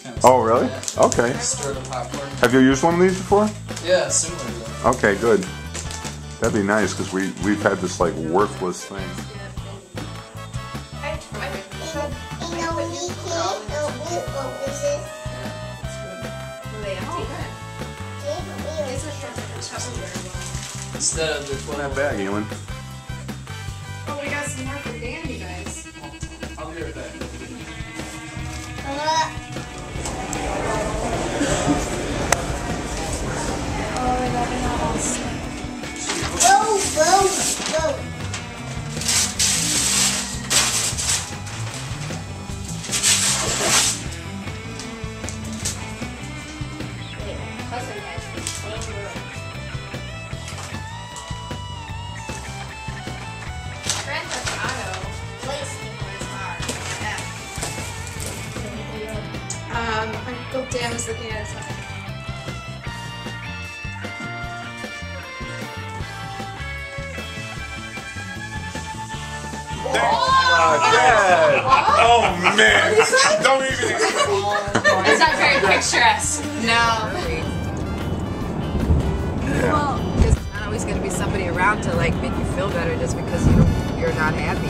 kind of. Oh, really? Okay. Stir the popcorn. Have you used one of these before? Yeah, similar to that. Okay, good. That'd be nice because we've had this like worthless thing. Instead of the 12. That bag, Ewan. Oh, we got some more for Dan, you guys. I'll be right back. Oh, we got another one. Whoa, whoa, whoa. Uncle Dan was looking at his phone. Oh man! Don't even. It's not very picturesque. No. Well, there's not always going to be somebody around to like make you feel better just because you're not happy.